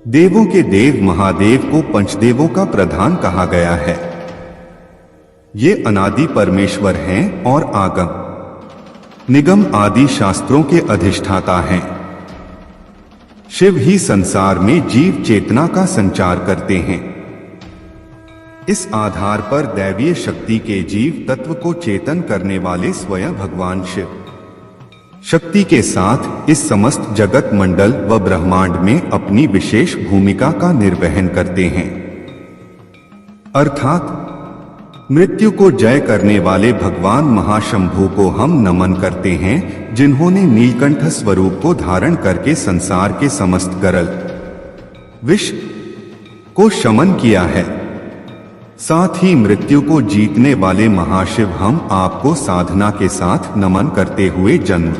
देवों के देव महादेव को पंचदेवों का प्रधान कहा गया है। ये अनादि परमेश्वर हैं और आगम निगम आदि शास्त्रों के अधिष्ठाता हैं। शिव ही संसार में जीव चेतना का संचार करते हैं। इस आधार पर दैवीय शक्ति के जीव तत्व को चेतन करने वाले स्वयं भगवान शिव शक्ति के साथ इस समस्त जगत मंडल व ब्रह्मांड में अपनी विशेष भूमिका का निर्वहन करते हैं। अर्थात मृत्यु को जय करने वाले भगवान महाशंभु को हम नमन करते हैं, जिन्होंने नीलकंठ स्वरूप को धारण करके संसार के समस्त गरल विष को शमन किया है। साथ ही मृत्यु को जीतने वाले महाशिव हम आपको साधना के साथ नमन करते हुए जन्म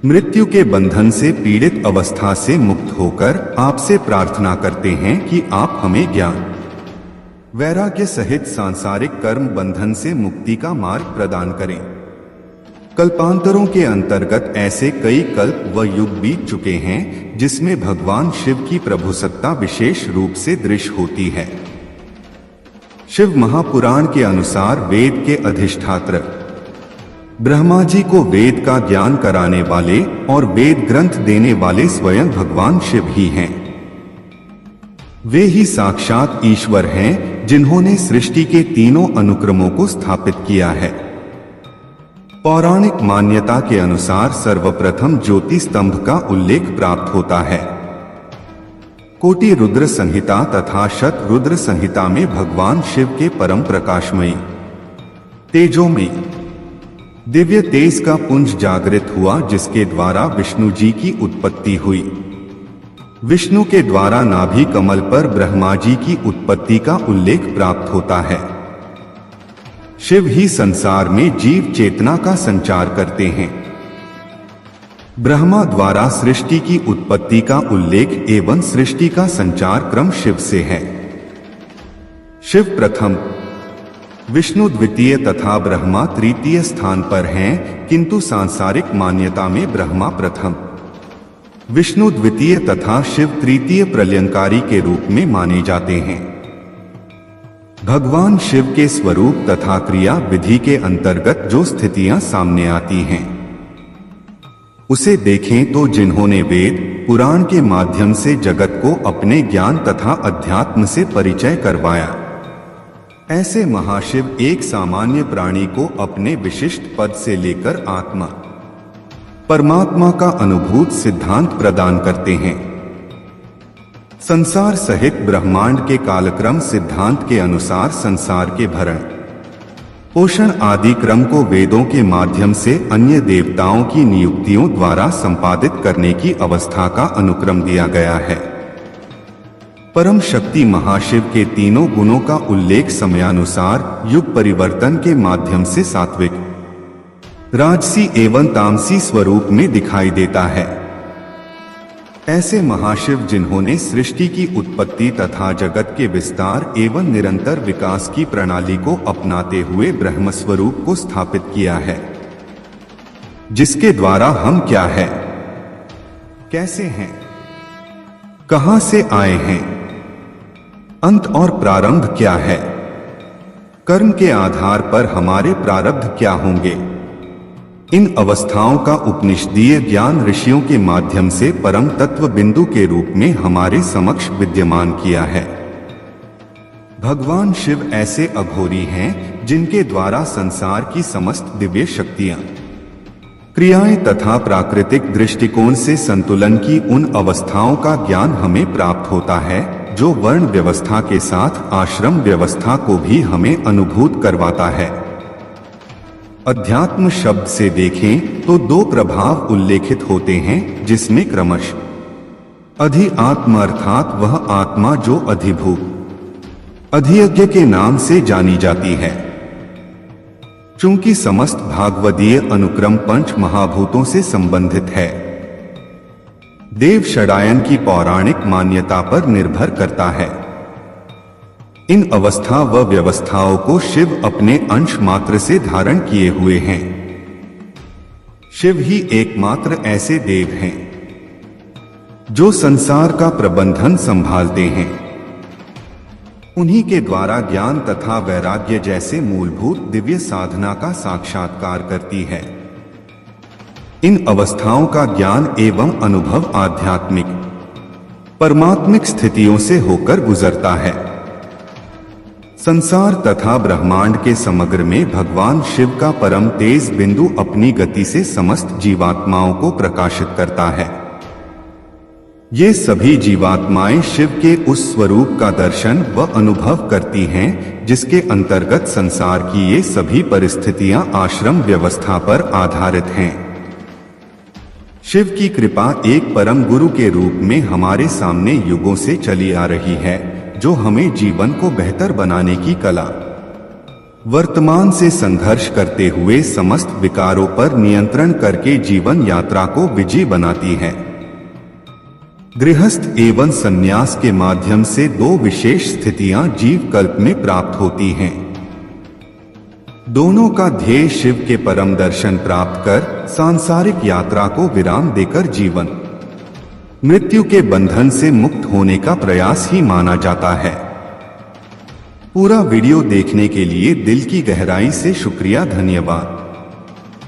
मृत्यु के बंधन से पीड़ित अवस्था से मुक्त होकर आपसे प्रार्थना करते हैं कि आप हमें ज्ञान वैराग्य सहित सांसारिक कर्म बंधन से मुक्ति का मार्ग प्रदान करें। कल्पांतरों के अंतर्गत ऐसे कई कल्प व युग बीत चुके हैं जिसमें भगवान शिव की प्रभुसत्ता विशेष रूप से दृश्य होती है। शिव महापुराण के अनुसार वेद के अधिष्ठात्र ब्रह्मा जी को वेद का ज्ञान कराने वाले और वेद ग्रंथ देने वाले स्वयं भगवान शिव ही हैं। वे ही साक्षात ईश्वर हैं जिन्होंने सृष्टि के तीनों अनुक्रमों को स्थापित किया है। पौराणिक मान्यता के अनुसार सर्वप्रथम ज्योति स्तंभ का उल्लेख प्राप्त होता है। कोटि रुद्र संहिता तथा शत रुद्र संहिता में भगवान शिव के परम प्रकाशमयी तेजोमयी दिव्य तेज का पुंज जागृत हुआ, जिसके द्वारा विष्णु जी की उत्पत्ति हुई। विष्णु के द्वारा नाभि कमल पर ब्रह्मा जी की उत्पत्ति का उल्लेख प्राप्त होता है। शिव ही संसार में जीव चेतना का संचार करते हैं। ब्रह्मा द्वारा सृष्टि की उत्पत्ति का उल्लेख एवं सृष्टि का संचार क्रम शिव से है। शिव प्रथम, विष्णु द्वितीय तथा ब्रह्मा तृतीय स्थान पर हैं, किंतु सांसारिक मान्यता में ब्रह्मा प्रथम, विष्णु द्वितीय तथा शिव तृतीय प्रलयंकारी के रूप में माने जाते हैं। भगवान शिव के स्वरूप तथा क्रिया विधि के अंतर्गत जो स्थितियां सामने आती हैं उसे देखें तो जिन्होंने वेद पुराण के माध्यम से जगत को अपने ज्ञान तथा अध्यात्म से परिचय करवाया, ऐसे महाशिव एक सामान्य प्राणी को अपने विशिष्ट पद से लेकर आत्मा परमात्मा का अनुभूत सिद्धांत प्रदान करते हैं। संसार सहित ब्रह्मांड के कालक्रम सिद्धांत के अनुसार संसार के भरण पोषण आदि क्रम को वेदों के माध्यम से अन्य देवताओं की नियुक्तियों द्वारा संपादित करने की अवस्था का अनुक्रम दिया गया है। परम शक्ति महाशिव के तीनों गुणों का उल्लेख समयानुसार युग परिवर्तन के माध्यम से सात्विक, राजसी एवं तामसी स्वरूप में दिखाई देता है। ऐसे महाशिव जिन्होंने सृष्टि की उत्पत्ति तथा जगत के विस्तार एवं निरंतर विकास की प्रणाली को अपनाते हुए ब्रह्म स्वरूप को स्थापित किया है, जिसके द्वारा हम क्या है, कैसे हैं, कहां से आए हैं, अंत और प्रारंभ क्या है, कर्म के आधार पर हमारे प्रारब्ध क्या होंगे, इन अवस्थाओं का उपनिषदीय ज्ञान ऋषियों के माध्यम से परम तत्व बिंदु के रूप में हमारे समक्ष विद्यमान किया है। भगवान शिव ऐसे अघोरी हैं जिनके द्वारा संसार की समस्त दिव्य शक्तियां, क्रियाएं तथा प्राकृतिक दृष्टिकोण से संतुलन की उन अवस्थाओं का ज्ञान हमें प्राप्त होता है जो वर्ण व्यवस्था के साथ आश्रम व्यवस्था को भी हमें अनुभूत करवाता है। अध्यात्म शब्द से देखें तो दो प्रभाव उल्लेखित होते हैं, जिसमें क्रमश अधिआत्म अर्थात वह आत्मा जो अधिभूत अधियज्ञ के नाम से जानी जाती है। चूंकि समस्त भागवदीय अनुक्रम पंच महाभूतों से संबंधित है, देव षडायन की पौराणिक मान्यता पर निर्भर करता है। इन अवस्था व व्यवस्थाओं को शिव अपने अंश मात्र से धारण किए हुए हैं। शिव ही एकमात्र ऐसे देव हैं जो संसार का प्रबंधन संभालते हैं। उन्हीं के द्वारा ज्ञान तथा वैराग्य जैसे मूलभूत दिव्य साधना का साक्षात्कार करती है। इन अवस्थाओं का ज्ञान एवं अनुभव आध्यात्मिक परमात्मिक स्थितियों से होकर गुजरता है। संसार तथा ब्रह्मांड के समग्र में भगवान शिव का परम तेज बिंदु अपनी गति से समस्त जीवात्माओं को प्रकाशित करता है। ये सभी जीवात्माएं शिव के उस स्वरूप का दर्शन व अनुभव करती हैं जिसके अंतर्गत संसार की ये सभी परिस्थितियां आश्रम व्यवस्था पर आधारित हैं। शिव की कृपा एक परम गुरु के रूप में हमारे सामने युगों से चली आ रही है, जो हमें जीवन को बेहतर बनाने की कला वर्तमान से संघर्ष करते हुए समस्त विकारों पर नियंत्रण करके जीवन यात्रा को विजयी बनाती है। गृहस्थ एवं संन्यास के माध्यम से दो विशेष स्थितियां जीव कल्प में प्राप्त होती हैं। दोनों का ध्येय शिव के परम दर्शन प्राप्त कर सांसारिक यात्रा को विराम देकर जीवन मृत्यु के बंधन से मुक्त होने का प्रयास ही माना जाता है। पूरा वीडियो देखने के लिए दिल की गहराई से शुक्रिया, धन्यवाद।